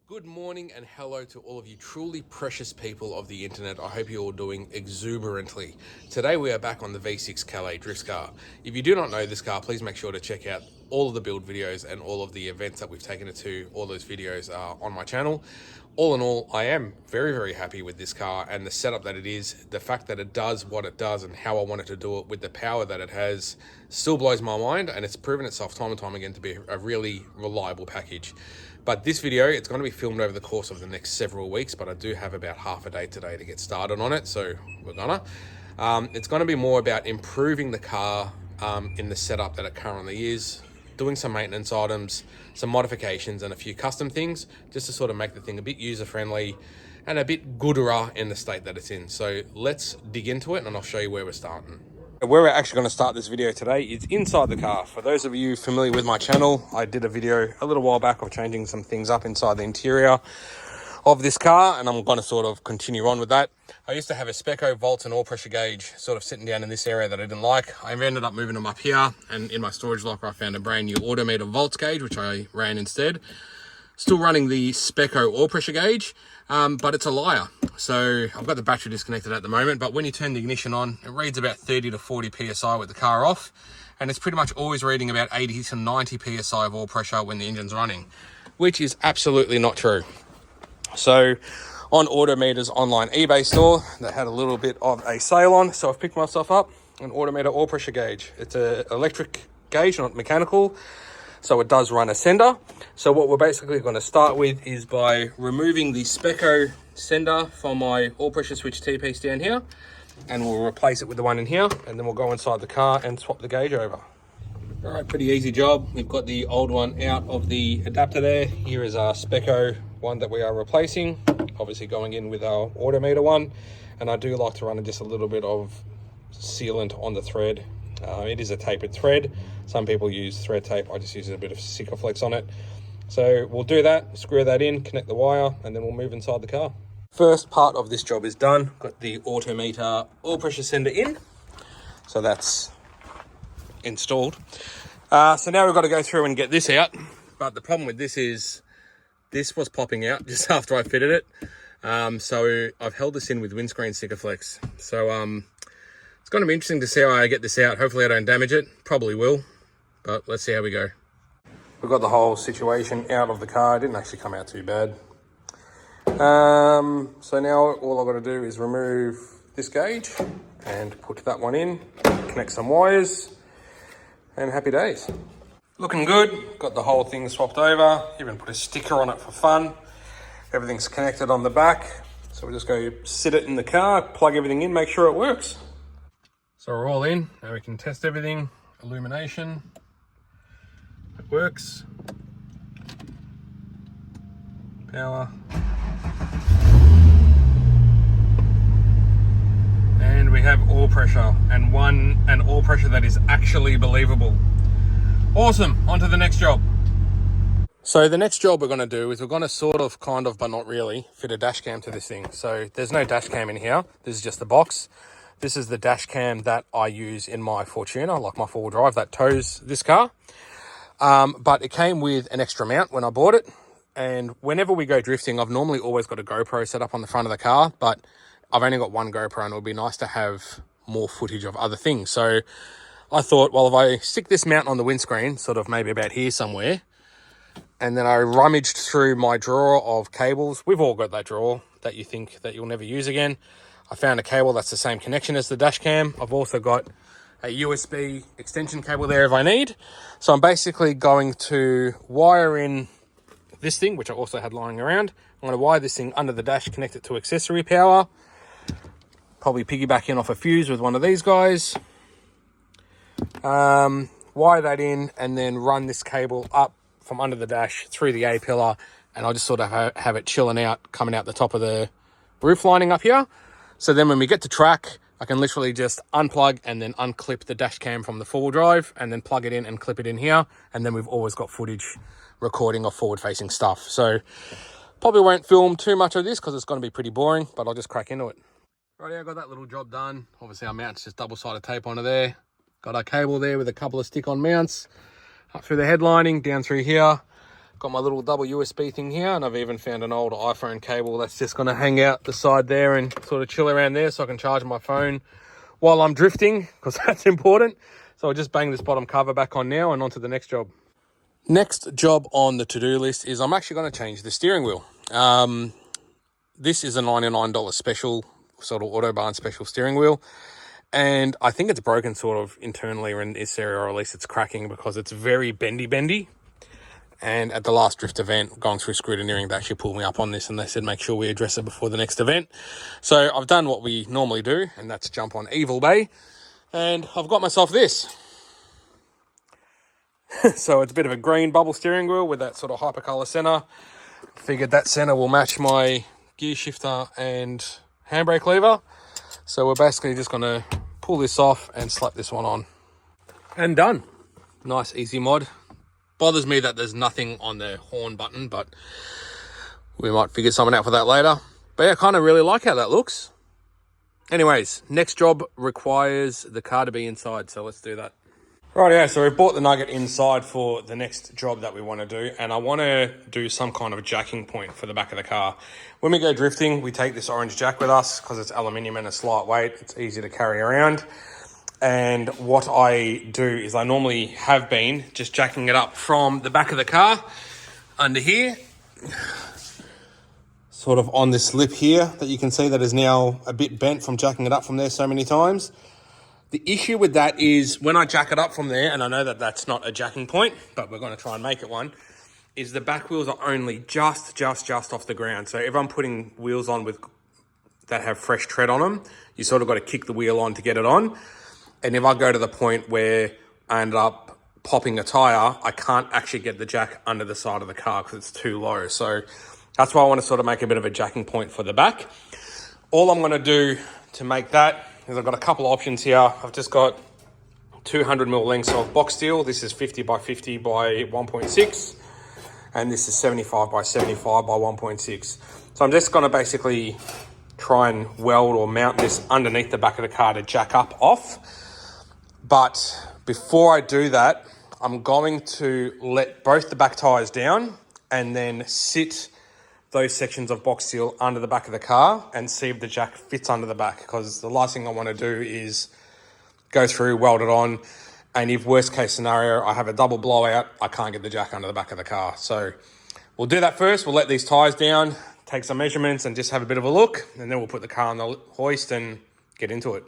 Good morning and hello to all of you truly precious people of the internet. I hope you're all doing exuberantly. Today we are back on the V6 Calais drift car. If you do not know this car, please make sure to check out all of the build videos and all of the events that we've taken it to. All those videos are on my channel. All in all, I am very, very happy with this car and the setup that it is. The fact that it does what it does and how I wanted to do it with the power that it has still blows my mind, and it's proven itself time and time again to be a really reliable package. But this video, it's going to be filmed over the course of the next several weeks, but I do have about half a day today to get started on it, so we're gonna. It's going to be more about improving the car in the setup that it currently is, doing some maintenance items, some modifications and a few custom things, just to sort of make the thing a bit user-friendly and a bit gooder in the state that it's in. So let's dig into it and I'll show you where we're starting. Where we're actually going to start this video today is inside the car. For those of you familiar with my channel, I did a video a little while back of changing some things up inside the interior of this car, and I'm going to sort of continue on with that. I used to have a Speco volts and oil pressure gauge sort of sitting down in this area that I didn't like. I ended up moving them up here, and in my storage locker I found a brand new automated volts gauge, which I ran instead. Still running the Speco oil pressure gauge, but it's a liar. So I've got the battery disconnected at the moment, but when you turn the ignition on, it reads about 30 to 40 PSI with the car off, and it's pretty much always reading about 80 to 90 PSI of oil pressure when the engine's running, which is absolutely not true. So on Autometer's online eBay store, they had a little bit of a sale on, so I've picked myself up an Autometer oil pressure gauge. It's an electric gauge, not mechanical. So it does run a sender. So what we're basically going to start with is by removing the Speco sender from my oil pressure switch T-piece down here, and we'll replace it with the one in here, and then we'll go inside the car and swap the gauge over. All right, pretty easy job. We've got the old one out of the adapter there. Here is our Speco one that we are replacing, obviously going in with our Autometer one. And I do like to run just a little bit of sealant on the thread. It is a tapered thread. Some people use thread tape. I just use a bit of Sikaflex on it. So we'll do that, screw that in, connect the wire, and then we'll move inside the car. First part of this job is done. Got the Autometer oil pressure sender in. So that's installed. So now we've got to go through and get this out. But the problem with this is this was popping out just after I fitted it. So I've held this in with windscreen Sikaflex. So it's going to be interesting to see how I get this out. Hopefully I don't damage it. Probably will, but let's see how we go. We've got the whole situation out of the car. It didn't actually come out too bad. So now all I've got to do is remove this gauge and put that one in, connect some wires, and happy days. Looking good. Got the whole thing swapped over. Even put a sticker on it for fun. Everything's connected on the back. So we'll just go sit it in the car, plug everything in, make sure it works. So we're all in. Now we can test everything. Illumination. It works. Power. And we have oil pressure, and an oil pressure that is actually believable. Awesome, on to the next job. So the next job we're going to do is we're going to sort of, kind of, but not really, fit a dash cam to this thing. So there's no dash cam in here. This is just the box. This is the dash cam that I use in my Fortuner, like my four-wheel drive that tows this car. But it came with an extra mount when I bought it. And whenever we go drifting, I've normally always got a GoPro set up on the front of the car, but I've only got one GoPro and it would be nice to have more footage of other things. So I thought, well, if I stick this mount on the windscreen, sort of maybe about here somewhere, and then I rummaged through my drawer of cables. We've all got that drawer that you think that you'll never use again. I found a cable that's the same connection as the dash cam. I've also got a USB extension cable there if I need. So I'm basically going to wire in this thing, which I also had lying around. I'm going to wire this thing under the dash, connect it to accessory power. Probably piggyback in off a fuse with one of these guys. Wire that in and then run this cable up from under the dash through the A-pillar, and I'll just sort of have it chilling out, coming out the top of the roof lining up here. So then when we get to track, I can literally just unplug and then unclip the dash cam from the four-wheel drive and then plug it in and clip it in here. And then we've always got footage recording of forward-facing stuff. So probably won't film too much of this because it's going to be pretty boring, but I'll just crack into it. Right, I got that little job done. Obviously our mount's just double-sided tape onto there. Got our cable there with a couple of stick-on mounts. Up through the headlining, down through here. Got my little double USB thing here, and I've even found an old iPhone cable that's just going to hang out the side there and sort of chill around there so I can charge my phone while I'm drifting, because that's important. So I'll just bang this bottom cover back on now and on to the next job. Next job on the to-do list is I'm actually going to change the steering wheel. This is a $99 special, sort of Autobahn special steering wheel. And I think it's broken sort of internally in this area, or at least it's cracking because it's very bendy. And at the last drift event, going through scrutineering, they actually pulled me up on this and they said, make sure we address it before the next event. So I've done what we normally do, and that's jump on Evil Bay. And I've got myself this. So it's a bit of a green bubble steering wheel with that sort of hypercolor center. Figured that center will match my gear shifter and handbrake lever. So we're basically just going to pull this off and slap this one on. And done. Nice, easy mod. Bothers me that there's nothing on the horn button, but we might figure something out for that later. But yeah, I kind of really like how that looks. Anyways, next job requires the car to be inside, so let's do that. Right, yeah, so we've bought the Nugget inside for the next job that we want to do, and I want to do some kind of jacking point for the back of the car. When we go drifting, we take this orange jack with us because it's aluminium and it's lightweight. It's easy to carry around. And what I do is I normally have been just jacking it up from the back of the car under here, sort of on this lip here that you can see that is now a bit bent from jacking it up from there so many times. The issue with that is when I jack it up from there, and I know that that's not a jacking point, but we're going to try and make it one, is the back wheels are only just off the ground. So if I'm putting wheels on that have fresh tread on them, you sort of got to kick the wheel on to get it on. And if I go to the point where I end up popping a tire, I can't actually get the jack under the side of the car because it's too low. So that's why I want to sort of make a bit of a jacking point for the back. All I'm going to do to make that is I've got a couple of options here. I've just got 200mm lengths of box steel. This is 50 by 50 by 1.6. And this is 75 by 75 by 1.6. So I'm just going to basically try and weld or mount this underneath the back of the car to jack up off. But before I do that, I'm going to let both the back tyres down and then sit those sections of box steel under the back of the car and see if the jack fits under the back, because the last thing I want to do is go through, weld it on, and if worst case scenario, I have a double blowout, I can't get the jack under the back of the car. So we'll do that first. We'll let these tyres down, take some measurements and just have a bit of a look, and then we'll put the car on the hoist and get into it.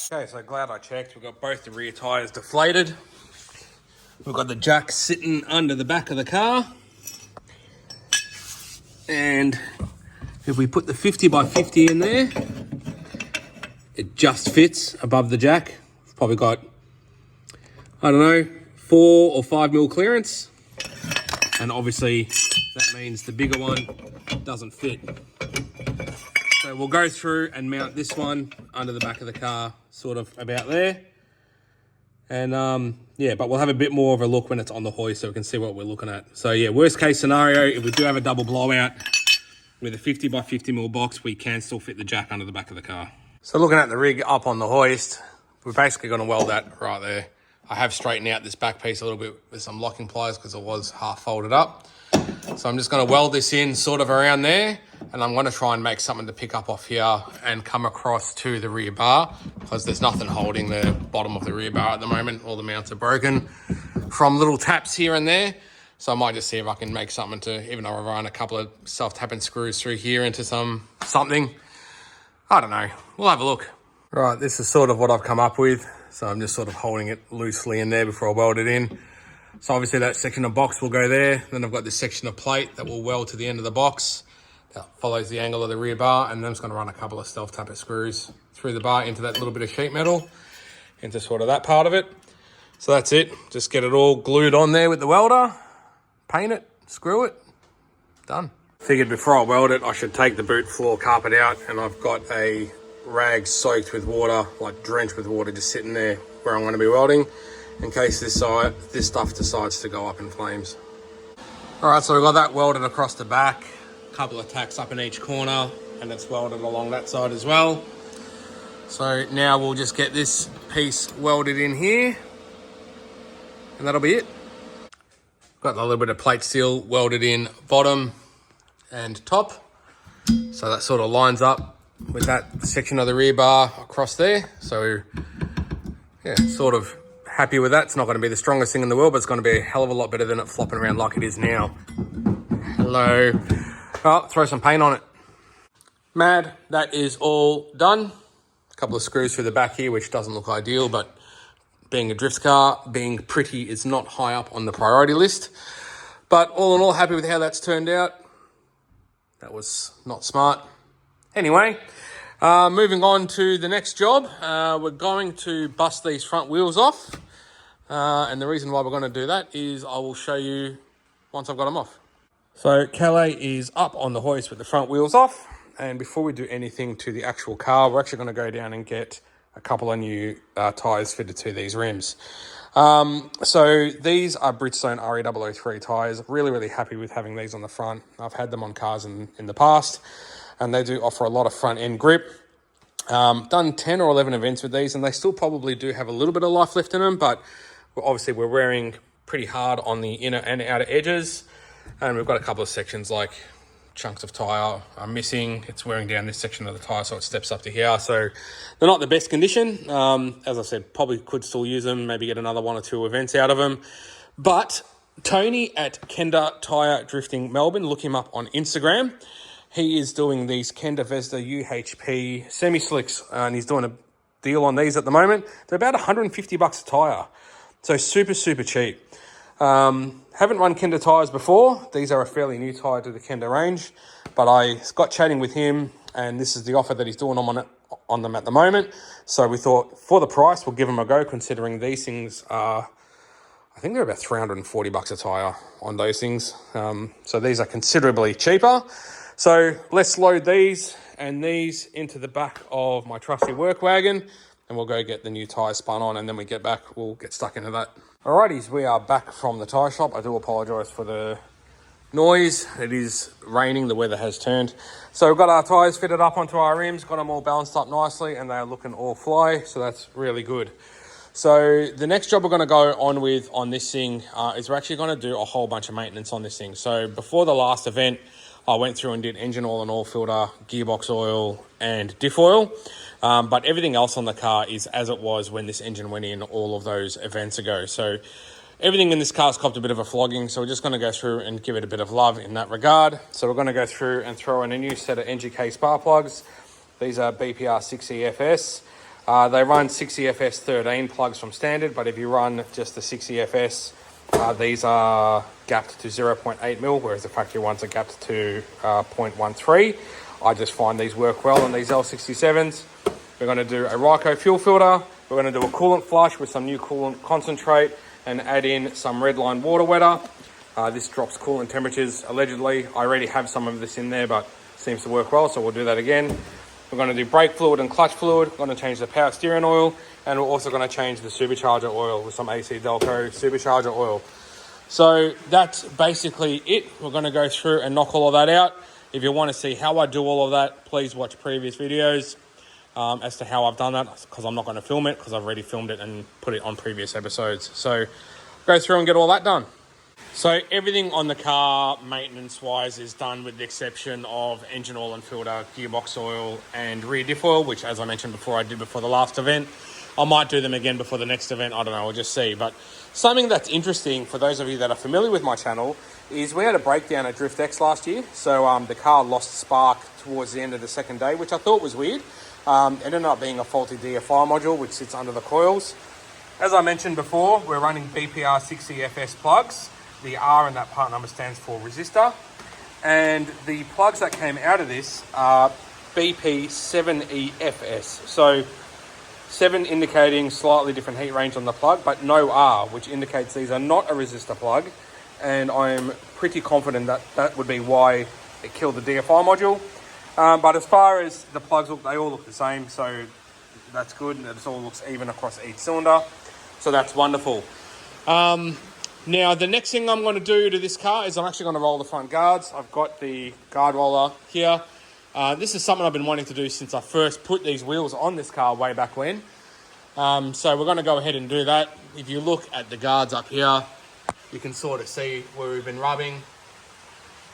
Okay, so glad I checked. We've got both the rear tyres deflated. We've got the jack sitting under the back of the car. And if we put the 50 by 50 in there, it just fits above the jack. We've probably got, I don't know, 4 or 5mm clearance. And obviously that means the bigger one doesn't fit. So we'll go through and mount this one under the back of the car, sort of about there. And yeah, but we'll have a bit more of a look when it's on the hoist so we can see what we're looking at. So yeah, worst case scenario, if we do have a double blowout with a 50 by 50mm box, we can still fit the jack under the back of the car. So looking at the rig up on the hoist, we're basically going to weld that right there. I have straightened out this back piece a little bit with some locking pliers because it was half folded up. So I'm just going to weld this in sort of around there, and I'm going to try and make something to pick up off here and come across to the rear bar, because there's nothing holding the bottom of the rear bar at the moment. All the mounts are broken from little taps here and there. So I might just see if I can make something to, even though I run a couple of self-tapping screws through here into something. I don't know. We'll have a look. Right, this is sort of what I've come up with. So I'm just sort of holding it loosely in there before I weld it in. So obviously that section of box will go there. Then I've got this section of plate that will weld to the end of the box. That follows the angle of the rear bar. And then I'm just going to run a couple of self-tapping screws through the bar into that little bit of sheet metal, into sort of that part of it. So that's it. Just get it all glued on there with the welder, paint it, screw it, done. Figured before I weld it, I should take the boot floor carpet out, and I've got a rag soaked with water, like drenched with water, just sitting there where I'm going to be welding in case this stuff decides to go up in flames. All right, so we've got that welded across the back, a couple of tacks up in each corner, and it's welded along that side as well. So now we'll just get this piece welded in here, and that'll be it. Got a little bit of plate steel welded in bottom and top, so that sort of lines up with that section of the rear bar across there. So yeah, sort of happy with that. It's not going to be the strongest thing in the world, but it's going to be a hell of a lot better than it flopping around like it is now. Hello. Oh, throw some paint on it. Mad, that is all done. A couple of screws through the back here, which doesn't look ideal, but being a drift car, being pretty is not high up on the priority list. But all in all, happy with how that's turned out. That was not smart. Anyway, moving on to the next job. We're going to bust these front wheels off. And the reason why we're going to do that is I will show you once I've got them off. So Calais is up on the hoist with the front wheels off. And before we do anything to the actual car, we're actually going to go down and get a couple of new tyres fitted to these rims. So these are Bridgestone RE003 tyres. Really, really happy with having these on the front. I've had them on cars in the past, and they do offer a lot of front end grip. Done 10 or 11 events with these, and they still probably do have a little bit of life left in them, but obviously we're wearing pretty hard on the inner and outer edges, and we've got a couple of sections like chunks of tyre are missing. It's wearing down this section of the tyre, so it steps up to here. So they're not the best condition. As I said, probably could still use them, maybe get another 1 or 2 events out of them. But Tony at Kenda Tyre Drifting Melbourne, look him up on Instagram. He is doing these Kenda Vesda UHP semi-slicks, and he's doing a deal on these at the moment. They're about $150 a tyre, so super, super cheap. Haven't run Kenda tyres before. These are a fairly new tyre to the Kenda range, but I got chatting with him, and this is the offer that he's doing on them at the moment. So we thought, for the price, we'll give them a go, considering these things are, I think they're about $340 a tyre on those things. So these are considerably cheaper. So let's load these and these into the back of my trusty work wagon, and we'll go get the new tyres spun on, and then we get back, we'll get stuck into that. Alrighties, we are back from the tyre shop. I do apologise for the noise. It is raining, the weather has turned. So we've got our tyres fitted up onto our rims, got them all balanced up nicely, and they are looking all fly, so that's really good. So the next job we're going to go on with on this thing is we're actually going to do a whole bunch of maintenance on this thing. So before the last event, I went through and did engine oil and oil filter, gearbox oil, and diff oil. But everything else on the car is as it was when this engine went in all of those events ago. So everything in this car's copped a bit of a flogging. So we're just going to go through and give it a bit of love in that regard. So we're going to go through and throw in a new set of NGK spark plugs. These are BPR 6EFS. They run 6EFS 13 plugs from standard, but if you run just the 6EFS, these are gapped to 0.8 mil, whereas the factory ones are gapped to 0.13. I just find these work well on these L67s. We're going to do a Ryco fuel filter. We're going to do a coolant flush with some new coolant concentrate and add in some Redline water wetter. This drops coolant temperatures allegedly. I already have some of this in there, but seems to work well, so we'll do that again. We're going to do brake fluid and clutch fluid. We're going to change the power steering oil, and we're also going to change the supercharger oil with some AC Delco supercharger oil. So that's basically it. We're going to go through and knock all of that out. If you want to see how I do all of that, please watch previous videos as to how I've done that, because I'm not going to film it because I've already filmed it and put it on previous episodes. So go through and get all that done. So everything on the car maintenance-wise is done with the exception of engine oil and filter, gearbox oil and rear diff oil, which, as I mentioned before, I did before the last event. I might do them again before the next event. I don't know. We'll just see. But something that's interesting for those of you that are familiar with my channel is we had a breakdown at DriftX last year. So the car lost spark towards the end of the second day, which I thought was weird. It ended up being a faulty DFI module, which sits under the coils. As I mentioned before, we're running BPR 6EFS plugs. The R in that part number stands for resistor. And the plugs that came out of this are BP7EFS. So 7 indicating slightly different heat range on the plug, but no R, which indicates these are not a resistor plug. And I'm pretty confident that that would be why it killed the DFI module. But as far as the plugs look, they all look the same, so that's good. It all looks even across each cylinder, so that's wonderful. Now, the next thing I'm going to do to this car is I'm actually going to roll the front guards. I've got the guard roller here. This is something I've been wanting to do since I first put these wheels on this car way back when. So we're going to go ahead and do that. If you look at the guards up here, you can sort of see where we've been rubbing.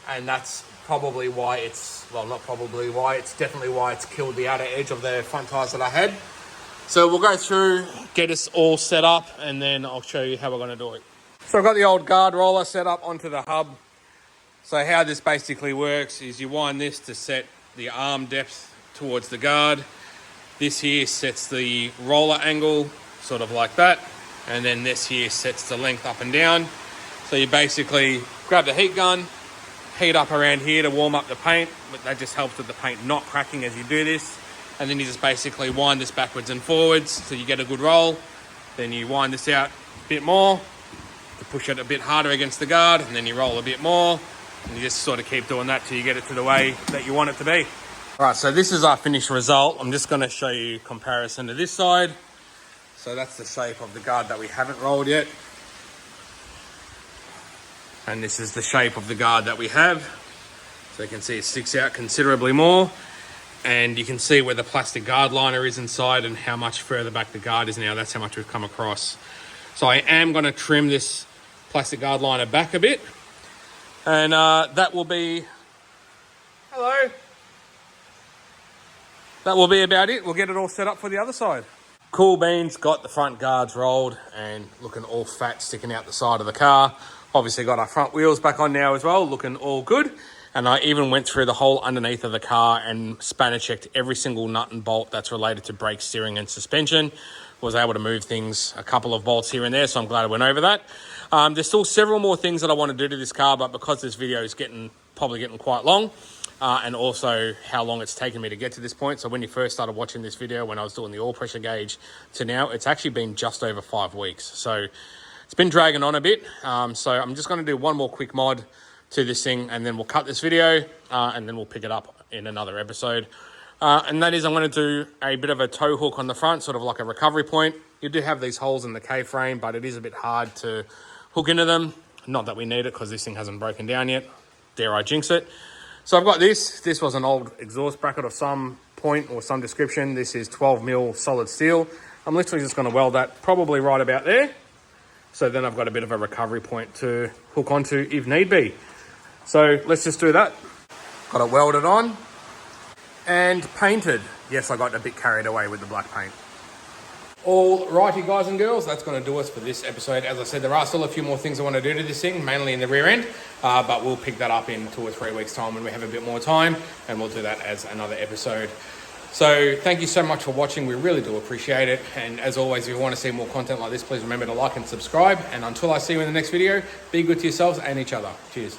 And that's probably why it's, well, not probably why, it's definitely why it's killed the outer edge of the front tyres that I had. So we'll go through, get us all set up, and then I'll show you how we're going to do it. So I've got the old guard roller set up onto the hub. So how this basically works is you wind this to set the arm depth towards the guard. This here sets the roller angle, sort of like that. And then this here sets the length up and down. So you basically grab the heat gun, heat up around here to warm up the paint, but that just helps with the paint not cracking as you do this. And then you just basically wind this backwards and forwards so you get a good roll. Then you wind this out a bit more to push it a bit harder against the guard, and then you roll a bit more, and you just sort of keep doing that till you get it to the way that you want it to be. All right, so this is our finished result. I'm just going to show you comparison to this side. So that's the shape of the guard that we haven't rolled yet. And this is the shape of the guard that we have. So you can see it sticks out considerably more. And you can see where the plastic guard liner is inside and how much further back the guard is now. That's how much we've come across. So I am going to trim this plastic guard liner back a bit. And that will be... Hello. That will be about it. We'll get it all set up for the other side. Cool Beans got the front guards rolled and looking all fat sticking out the side of the car. Obviously got our front wheels back on now as well, looking all good. And I even went through the whole underneath of the car and spanner checked every single nut and bolt that's related to brake, steering and suspension. Was able to move things, a couple of bolts here and there, so I'm glad I went over that. There's still several more things that I want to do to this car, but because this video is probably getting quite long, and also how long it's taken me to get to this point. So when you first started watching this video, when I was doing the oil pressure gauge to now, it's actually been just over 5 weeks. So it's been dragging on a bit. So I'm just going to do one more quick mod to this thing, and then we'll cut this video, and then we'll pick it up in another episode. And that is, I'm going to do a bit of a tow hook on the front, sort of like a recovery point. You do have these holes in the K-frame, but it is a bit hard to hook into them. Not that we need it, because this thing hasn't broken down yet. Dare I jinx it. So I've got this. This was an old exhaust bracket of some point or some description. This is 12mm solid steel. I'm literally just going to weld that probably right about there. So then I've got a bit of a recovery point to hook onto if need be. So let's just do that. Got it welded on and painted. Yes, I got a bit carried away with the black paint. All righty, guys and girls, that's going to do us for this episode. As I said, there are still a few more things I want to do to this thing, mainly in the rear end, but we'll pick that up in 2 or 3 weeks' time when we have a bit more time, and we'll do that as another episode. So thank you so much for watching. We really do appreciate it. And as always, if you want to see more content like this, please remember to like and subscribe. And until I see you in the next video, be good to yourselves and each other. Cheers.